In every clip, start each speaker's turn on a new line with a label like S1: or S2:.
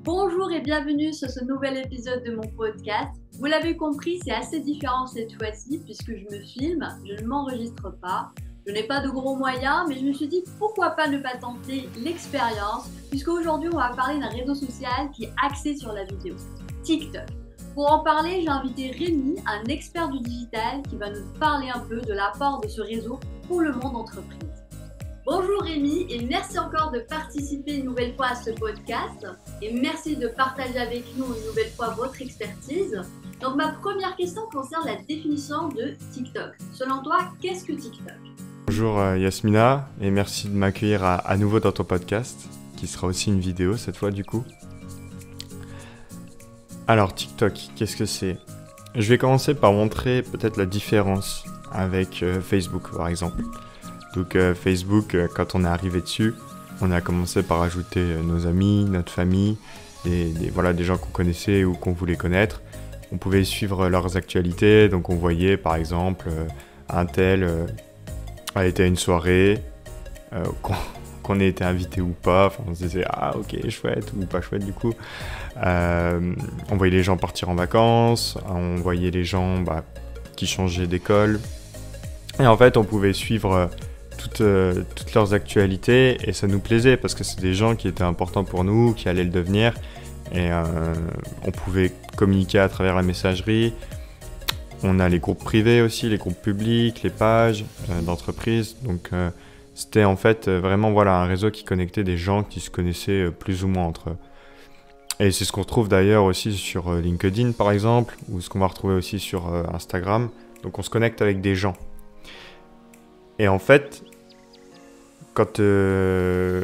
S1: Bonjour et bienvenue sur ce nouvel épisode de mon podcast. Vous l'avez compris, c'est assez différent cette fois-ci puisque je me filme, je ne m'enregistre pas. Je n'ai pas de gros moyens, mais je me suis dit pourquoi pas ne pas tenter l'expérience puisqu'aujourd'hui on va parler d'un réseau social qui est axé sur la vidéo, TikTok. Pour en parler, j'ai invité Rémi, un expert du digital qui va nous parler un peu de l'apport de ce réseau pour le monde entreprise. Bonjour Rémi et merci encore de participer une nouvelle fois à ce podcast et merci de partager avec nous une nouvelle fois votre expertise. Donc ma première question concerne la définition de TikTok. Selon toi, qu'est-ce que TikTok ?
S2: Bonjour Yasmina et merci de m'accueillir à nouveau dans ton podcast qui sera aussi une vidéo cette fois du coup. Alors TikTok, qu'est-ce que c'est ? Je vais commencer par montrer peut-être la différence avec Facebook par exemple. Donc Facebook, quand on est arrivé dessus, on a commencé par ajouter nos amis, notre famille, des gens qu'on connaissait ou qu'on voulait connaître. On pouvait suivre leurs actualités, donc on voyait par exemple un tel a été à une soirée, qu'on ait été invité ou pas, enfin, on se disait ah ok chouette ou pas chouette du coup. On voyait les gens partir en vacances, on voyait les gens qui changeaient d'école. Et en fait on pouvait suivre toutes leurs actualités et ça nous plaisait parce que c'est des gens qui étaient importants pour nous, qui allaient le devenir et on pouvait communiquer à travers la messagerie. On a les groupes privés aussi, les groupes publics, les pages d'entreprise. Donc c'était en fait vraiment un réseau qui connectait des gens qui se connaissaient plus ou moins entre eux. Et c'est ce qu'on retrouve d'ailleurs aussi sur LinkedIn par exemple, ou ce qu'on va retrouver aussi sur Instagram. Donc on se connecte avec des gens. Et en fait, quand le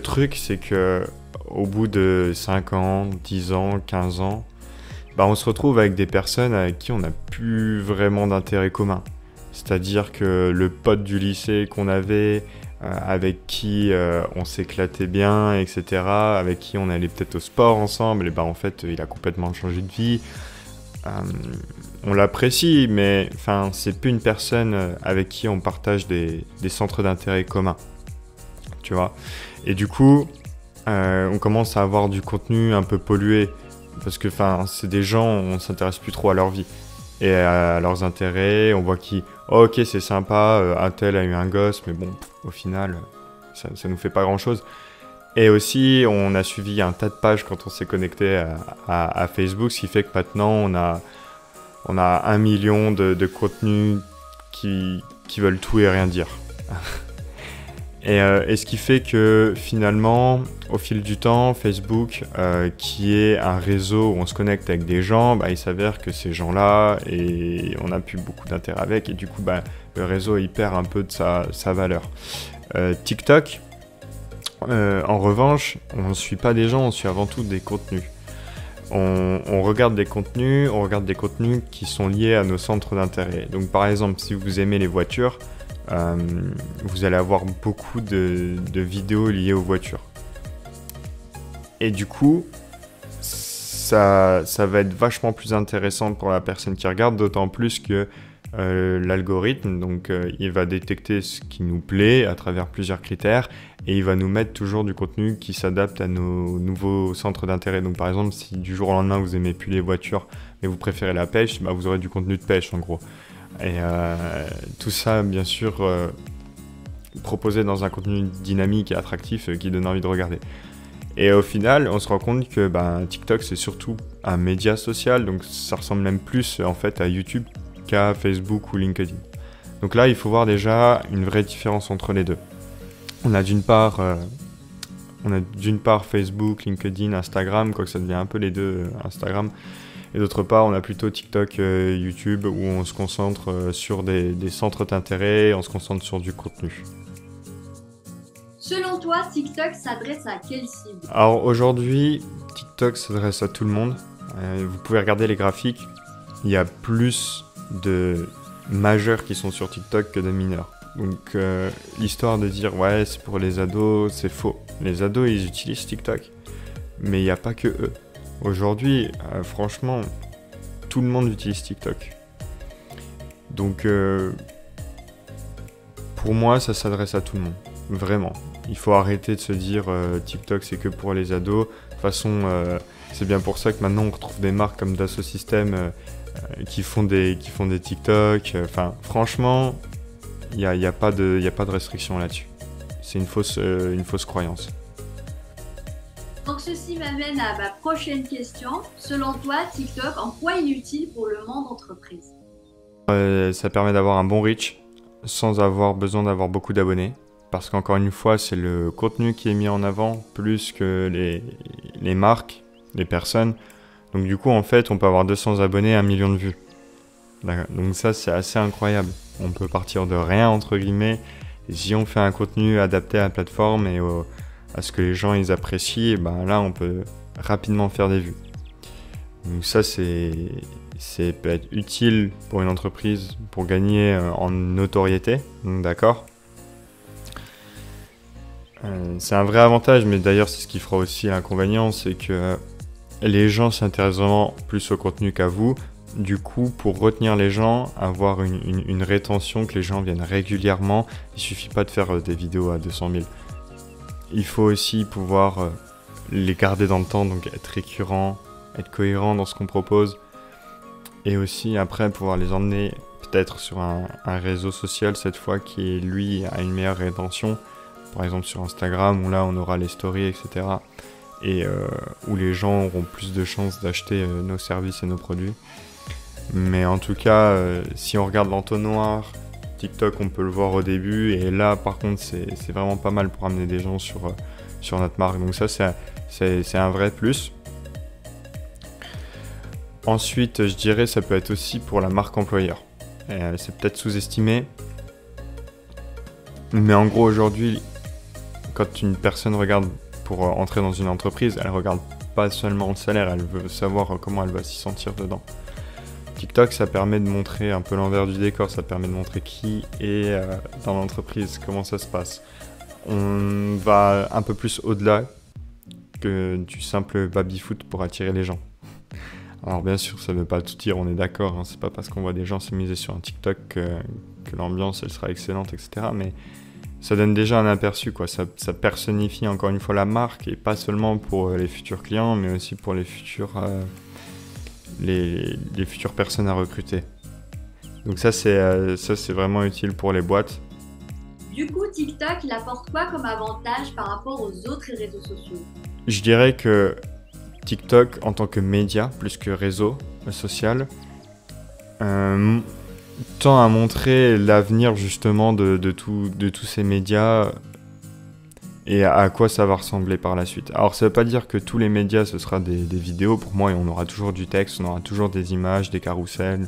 S2: truc, c'est que au bout de 5 ans, 10 ans, 15 ans, on se retrouve avec des personnes avec qui on n'a plus vraiment d'intérêt commun. C'est-à-dire que le pote du lycée qu'on avait, avec qui on s'éclatait bien, etc., avec qui on allait peut-être au sport ensemble, et en fait, il a complètement changé de vie. On l'apprécie, mais c'est plus une personne avec qui on partage des centres d'intérêt communs, tu vois. Et du coup, on commence à avoir du contenu un peu pollué, parce que c'est des gens, on s'intéresse plus trop à leur vie et à leurs intérêts. On voit ok c'est sympa, un tel a eu un gosse, mais bon, au final, ça nous fait pas grand-chose. Et aussi, on a suivi un tas de pages quand on s'est connecté à Facebook, ce qui fait que maintenant, on a 1 million de contenus qui veulent tout et rien dire. Et ce qui fait que finalement, au fil du temps, Facebook, qui est un réseau où on se connecte avec des gens, il s'avère que ces gens-là, et on n'a plus beaucoup d'intérêt avec, et du coup, le réseau il perd un peu de sa valeur. TikTok, en revanche, on ne suit pas des gens, on suit avant tout des contenus. On regarde des contenus, qui sont liés à nos centres d'intérêt. Donc par exemple, si vous aimez les voitures, vous allez avoir beaucoup de vidéos liées aux voitures. Et du coup, ça va être vachement plus intéressant pour la personne qui regarde, d'autant plus que l'algorithme, donc il va détecter ce qui nous plaît à travers plusieurs critères et il va nous mettre toujours du contenu qui s'adapte à nos nouveaux centres d'intérêt. Donc par exemple, si du jour au lendemain vous aimez plus les voitures mais vous préférez la pêche, vous aurez du contenu de pêche en gros. Et tout ça bien sûr proposé dans un contenu dynamique et attractif qui donne envie de regarder. Et au final, on se rend compte que TikTok c'est surtout un média social, donc ça ressemble même plus en fait à YouTube qu'à Facebook ou LinkedIn. Donc là, il faut voir déjà une vraie différence entre les deux. On a d'une part Facebook, LinkedIn, Instagram, quoique ça devient un peu les deux, Instagram. Et d'autre part, on a plutôt TikTok, YouTube, où on se concentre sur des centres d'intérêt, on se concentre sur du contenu.
S1: Selon toi, TikTok s'adresse à quelle cible ?
S2: Alors aujourd'hui, TikTok s'adresse à tout le monde. Vous pouvez regarder les graphiques. Il y a plus de majeurs qui sont sur TikTok que de mineurs. Donc l'histoire de dire ouais c'est pour les ados, c'est faux. Les ados ils utilisent TikTok, mais il n'y a pas que eux. Aujourd'hui, franchement, tout le monde utilise TikTok. Donc pour moi ça s'adresse à tout le monde, vraiment. Il faut arrêter de se dire TikTok c'est que pour les ados. De toute façon, c'est bien pour ça que maintenant on retrouve des marques comme Dassault Systèmes qui font des TikTok. Enfin, franchement, il y a pas de restriction là-dessus. C'est une fausse croyance.
S1: Donc ceci m'amène à ma prochaine question. Selon toi, TikTok, en quoi il est utile pour le monde entreprise?
S2: Ça permet d'avoir un bon reach sans avoir besoin d'avoir beaucoup d'abonnés. Parce qu'encore une fois, c'est le contenu qui est mis en avant plus que les marques, les personnes. Donc du coup, en fait, on peut avoir 200 abonnés, 1 million de vues. Donc ça, c'est assez incroyable. On peut partir de rien, entre guillemets. Et si on fait un contenu adapté à la plateforme et à ce que les gens ils apprécient, et ben là, on peut rapidement faire des vues. Donc ça, peut être utile pour une entreprise pour gagner en notoriété. Donc, d'accord. C'est un vrai avantage, mais d'ailleurs c'est ce qui fera aussi l'inconvénient, c'est que les gens s'intéressent vraiment plus au contenu qu'à vous. Du coup, pour retenir les gens, avoir une rétention, que les gens viennent régulièrement, il suffit pas de faire des vidéos à 200 000. Il faut aussi pouvoir les garder dans le temps, donc être récurrent, être cohérent dans ce qu'on propose. Et aussi après pouvoir les emmener peut-être sur un réseau social cette fois qui lui a une meilleure rétention. Par exemple sur Instagram où là on aura les stories, etc. Et où les gens auront plus de chances d'acheter nos services et nos produits. Mais en tout cas, si on regarde l'entonnoir, TikTok on peut le voir au début. Et là par contre c'est vraiment pas mal pour amener des gens sur notre marque. Donc ça c'est un vrai plus. Ensuite je dirais ça peut être aussi pour la marque employeur. C'est peut-être sous-estimé. Mais en gros aujourd'hui, quand une personne regarde pour entrer dans une entreprise, elle regarde pas seulement le salaire, elle veut savoir comment elle va s'y sentir dedans. TikTok, ça permet de montrer un peu l'envers du décor, ça permet de montrer qui est dans l'entreprise, comment ça se passe. On va un peu plus au-delà que du simple baby-foot pour attirer les gens. Alors bien sûr, ça ne veut pas tout dire, on est d'accord, hein, c'est pas parce qu'on voit des gens s'amuser sur un TikTok que l'ambiance elle sera excellente, etc. Mais ça donne déjà un aperçu, quoi. Ça personnifie encore une fois la marque, et pas seulement pour les futurs clients, mais aussi pour les futures personnes à recruter. Donc ça c'est vraiment utile pour les boîtes.
S1: Du coup, TikTok, il apporte quoi comme avantage par rapport aux autres réseaux sociaux?
S2: Je dirais que TikTok, en tant que média, plus que réseau social, tend à montrer l'avenir justement de tous ces médias et à quoi ça va ressembler par la suite. Alors ça veut pas dire que tous les médias ce sera des vidéos, pour moi on aura toujours du texte, on aura toujours des images, des carousels,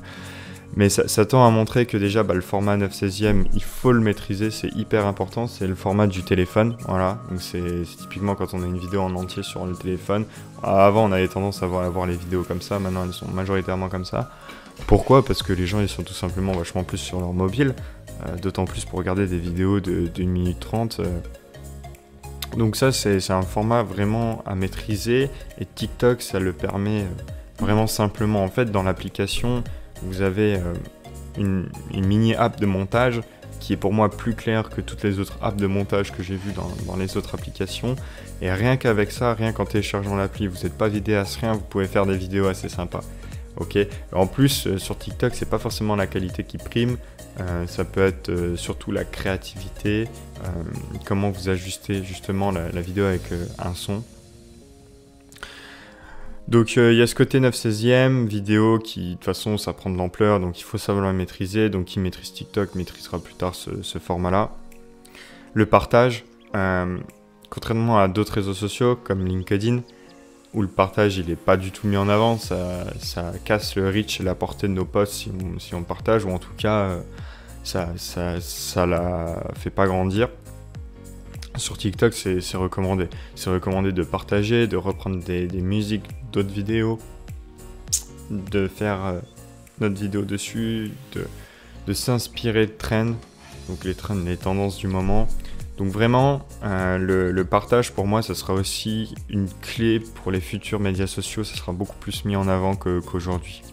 S2: mais ça tend à montrer que déjà le format 9/16e il faut le maîtriser, c'est hyper important, c'est le format du téléphone, voilà. Donc c'est typiquement quand on a une vidéo en entier sur le téléphone. Avant on avait tendance à voir les vidéos comme ça, maintenant elles sont majoritairement comme ça. Pourquoi ? Parce que les gens ils sont tout simplement vachement plus sur leur mobile, d'autant plus pour regarder des vidéos de 1 minute 30. Donc ça c'est un format vraiment à maîtriser, et TikTok ça le permet vraiment simplement. En fait dans l'application vous avez une mini app de montage qui est pour moi plus claire que toutes les autres apps de montage que j'ai vues dans les autres applications, et rien qu'avec ça, rien qu'en téléchargeant l'appli, vous n'êtes pas vidéaste, rien, vous pouvez faire des vidéos assez sympas. Ok. En plus, sur TikTok, c'est pas forcément la qualité qui prime, ça peut être surtout la créativité, comment vous ajustez justement la vidéo avec un son. Donc il y a ce côté 9/16e, vidéo qui de toute façon ça prend de l'ampleur, donc il faut savoir la maîtriser, donc qui maîtrise TikTok maîtrisera plus tard ce format-là. Le partage, contrairement à d'autres réseaux sociaux comme LinkedIn, où le partage il est pas du tout mis en avant, ça casse le reach et la portée de nos posts si on partage, ou en tout cas ça la fait pas grandir. Sur TikTok c'est recommandé. C'est recommandé de partager, de reprendre des musiques d'autres vidéos, de faire notre vidéo dessus, de s'inspirer de trends, donc les trends, les tendances du moment. Donc vraiment, le partage pour moi, ça sera aussi une clé pour les futurs médias sociaux, ça sera beaucoup plus mis en avant qu'aujourd'hui.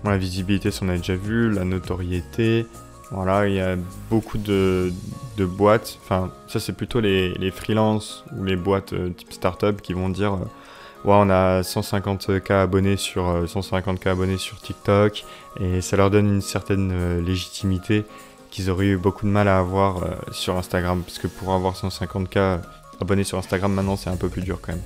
S2: Bon, la visibilité, ça on a déjà vu, la notoriété, Voilà, il y a beaucoup de boîtes, enfin ça c'est plutôt les freelances ou les boîtes type startup qui vont dire ouais, on a 150K abonnés sur 150K abonnés sur TikTok et ça leur donne une certaine légitimité qu'ils auraient eu beaucoup de mal à avoir sur Instagram, parce que pour avoir 150K abonnés sur Instagram maintenant c'est un peu plus dur quand même.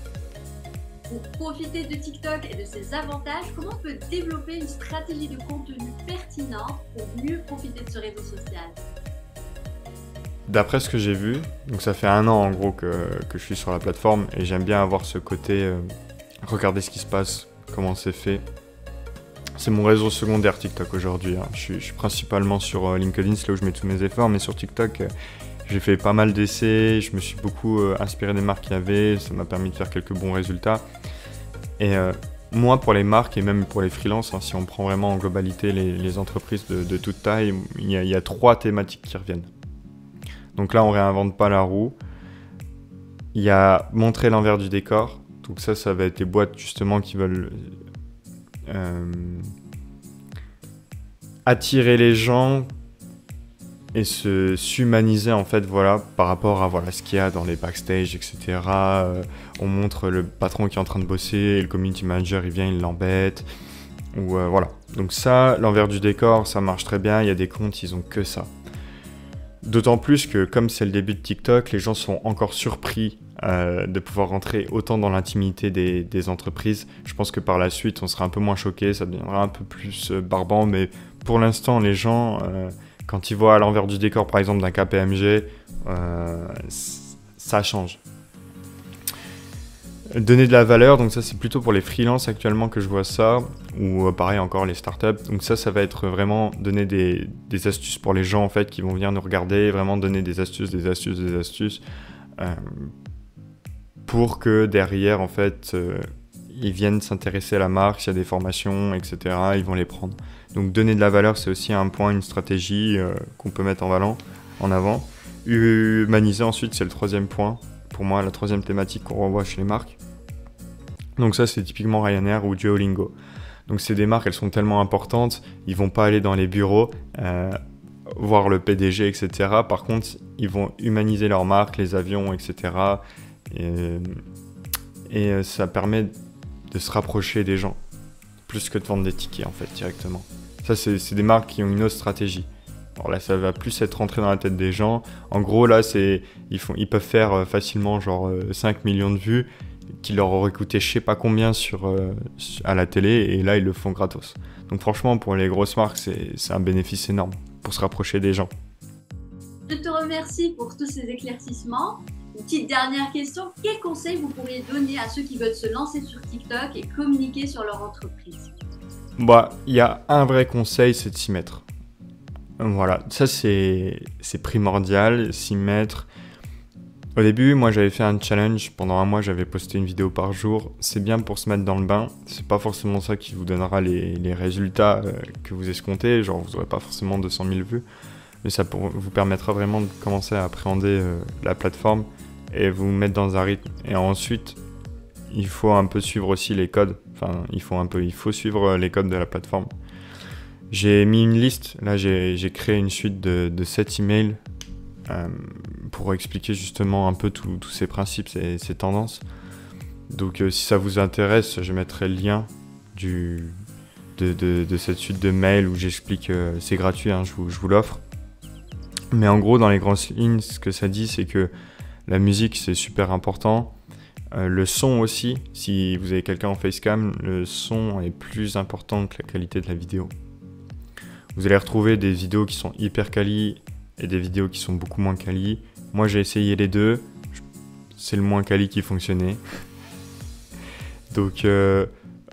S1: Pour profiter de TikTok et de ses avantages, comment on peut développer une stratégie de contenu pertinente pour mieux profiter de ce réseau social?
S2: D'après ce que j'ai vu, donc ça fait 1 an en gros que je suis sur la plateforme et j'aime bien avoir ce côté regarder ce qui se passe, comment c'est fait. C'est mon réseau secondaire TikTok aujourd'hui, hein. Je suis principalement sur LinkedIn, c'est là où je mets tous mes efforts, mais sur TikTok j'ai fait pas mal d'essais, je me suis beaucoup inspiré des marques qu'il y avait, ça m'a permis de faire quelques bons résultats. Et moi, pour les marques et même pour les freelances, hein, si on prend vraiment en globalité les entreprises de toute taille, il y a 3 thématiques qui reviennent. Donc là, on réinvente pas la roue. Il y a montrer l'envers du décor. Donc ça va être les boîtes justement qui veulent attirer les gens et s'humaniser en fait, voilà, par rapport à voilà, ce qu'il y a dans les backstage, etc. On montre le patron qui est en train de bosser et le community manager il vient, il l'embête. Ou voilà. Donc ça, l'envers du décor, ça marche très bien. Il y a des comptes, ils ont que ça. D'autant plus que comme c'est le début de TikTok, les gens sont encore surpris de pouvoir rentrer autant dans l'intimité des entreprises. Je pense que par la suite, on sera un peu moins choqués, ça deviendra un peu plus barbant, mais pour l'instant, les gens, quand ils voient à l'envers du décor, par exemple, d'un KPMG, ça change. Donner de la valeur, donc ça c'est plutôt pour les freelances actuellement que je vois ça, ou pareil encore les startups. Donc ça va être vraiment donner des astuces pour les gens en fait qui vont venir nous regarder, vraiment donner des astuces, pour que derrière en fait ils viennent s'intéresser à la marque, s'il y a des formations, etc. Ils vont les prendre. Donc donner de la valeur, c'est aussi un point, une stratégie qu'on peut mettre en avant. Humaniser ensuite, c'est le 3e point. Pour moi, la 3e thématique qu'on revoit chez les marques. Donc ça, c'est typiquement Ryanair ou Duolingo. Donc c'est des marques, elles sont tellement importantes, ils vont pas aller dans les bureaux, voir le PDG, etc. Par contre, ils vont humaniser leur marque, les avions, etc. Et ça permet de se rapprocher des gens, plus que de vendre des tickets en fait directement. Ça, c'est des marques qui ont une autre stratégie. Alors là, ça va plus être rentré dans la tête des gens. En gros, là, ils peuvent faire facilement genre 5 millions de vues qui leur auraient coûté je sais pas combien à la télé, et là, ils le font gratos. Donc franchement, pour les grosses marques, c'est un bénéfice énorme pour se rapprocher des gens.
S1: Je te remercie pour tous ces éclaircissements. Une petite dernière question. Quels conseils vous pourriez donner à ceux qui veulent se lancer sur TikTok et communiquer sur leur entreprise?
S2: Bah, il y a un vrai conseil, c'est de s'y mettre. Voilà, ça c'est primordial, s'y mettre. Au début, moi j'avais fait un challenge, pendant 1 mois j'avais posté une vidéo par jour. C'est bien pour se mettre dans le bain, c'est pas forcément ça qui vous donnera les résultats que vous escomptez, genre vous n'aurez pas forcément 200 000 vues, mais ça vous permettra vraiment de commencer à appréhender la plateforme et vous mettre dans un rythme. Et ensuite, il faut un peu suivre aussi les codes, enfin il faut suivre les codes de la plateforme. J'ai mis une liste, là j'ai créé une suite de 7 emails pour expliquer justement un peu tous ces principes, ces tendances. Donc si ça vous intéresse, je mettrai le lien de cette suite de mails où j'explique, c'est gratuit, hein, je vous l'offre. Mais en gros, dans les grandes lignes, ce que ça dit, c'est que la musique c'est super important. Le son aussi, si vous avez quelqu'un en facecam, le son est plus important que la qualité de la vidéo. Vous allez retrouver des vidéos qui sont hyper quali et des vidéos qui sont beaucoup moins quali. Moi, j'ai essayé les deux. C'est le moins quali qui fonctionnait. Donc,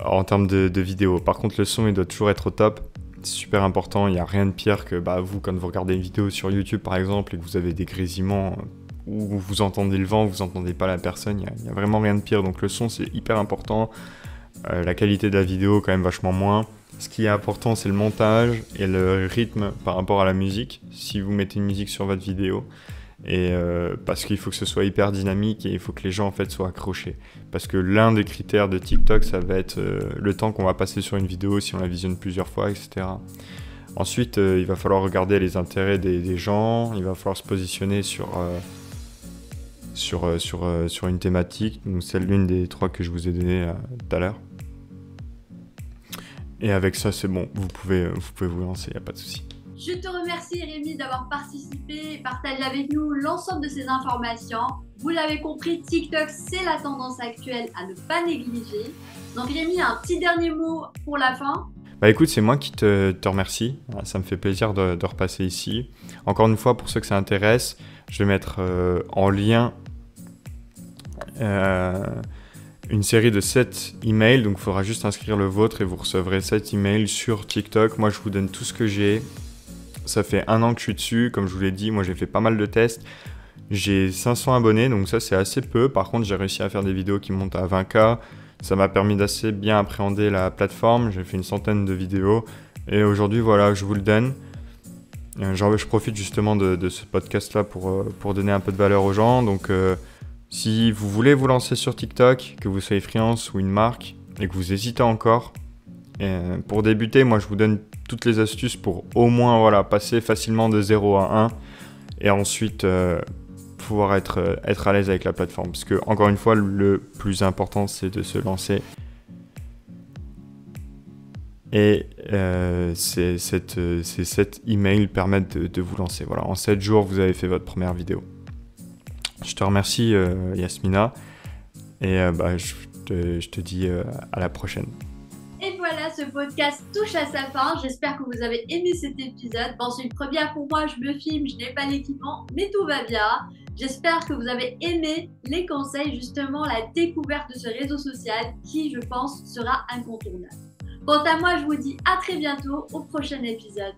S2: en termes de vidéo. Par contre, le son, il doit toujours être au top. C'est super important. Il n'y a rien de pire que vous, quand vous regardez une vidéo sur YouTube, par exemple, et que vous avez des grésillements où vous entendez le vent, vous n'entendez pas la personne. Il n'y a vraiment rien de pire. Donc, le son, c'est hyper important. La qualité de la vidéo, quand même, vachement moins. Ce qui est important, c'est le montage et le rythme par rapport à la musique, si vous mettez une musique sur votre vidéo. Et parce qu'il faut que ce soit hyper dynamique et il faut que les gens en fait soient accrochés. Parce que l'un des critères de TikTok, ça va être le temps qu'on va passer sur une vidéo si on la visionne plusieurs fois, etc. Ensuite, il va falloir regarder les intérêts des gens, il va falloir se positionner sur une thématique, donc c'est l'une des 3 que je vous ai donné tout à l'heure. Et avec ça, c'est bon, vous pouvez vous lancer, il n'y a pas de souci.
S1: Je te remercie Rémi d'avoir participé et partagé avec nous l'ensemble de ces informations. Vous l'avez compris, TikTok, c'est la tendance actuelle à ne pas négliger. Donc Rémi, un petit dernier mot pour la fin.
S2: Bah écoute, c'est moi qui te remercie, ça me fait plaisir de repasser ici. Encore une fois, pour ceux que ça intéresse, je vais mettre en lien une série de 7 emails, donc il faudra juste inscrire le vôtre et vous recevrez 7 emails sur TikTok. Moi je vous donne tout ce que j'ai, ça fait 1 an que je suis dessus, comme je vous l'ai dit, moi j'ai fait pas mal de tests. J'ai 500 abonnés, donc ça c'est assez peu. Par contre, j'ai réussi à faire des vidéos qui montent à 20K. Ça m'a permis d'assez bien appréhender la plateforme. J'ai fait une centaine de vidéos. Et aujourd'hui, voilà, je vous le donne. Je profite justement de ce podcast-là pour donner un peu de valeur aux gens. Donc, si vous voulez vous lancer sur TikTok, que vous soyez freelance ou une marque, et que vous hésitez encore, pour débuter, moi, je vous donne toutes les astuces pour au moins passer facilement de 0 à 1. Et ensuite... pouvoir être à l'aise avec la plateforme, parce que encore une fois le plus important c'est de se lancer et ces 7 emails permettent de vous lancer. Voilà, en 7 jours vous avez fait votre première vidéo. Je te remercie Yasmina et je te dis à la prochaine.
S1: Et voilà, ce podcast touche à sa fin. J'espère que vous avez aimé cet épisode. Bon, c'est une première pour moi, je me filme, je n'ai pas l'équipement, mais tout va bien. J'espère que vous avez aimé les conseils, justement la découverte de ce réseau social qui, je pense, sera incontournable. Quant à moi, je vous dis à très bientôt au prochain épisode.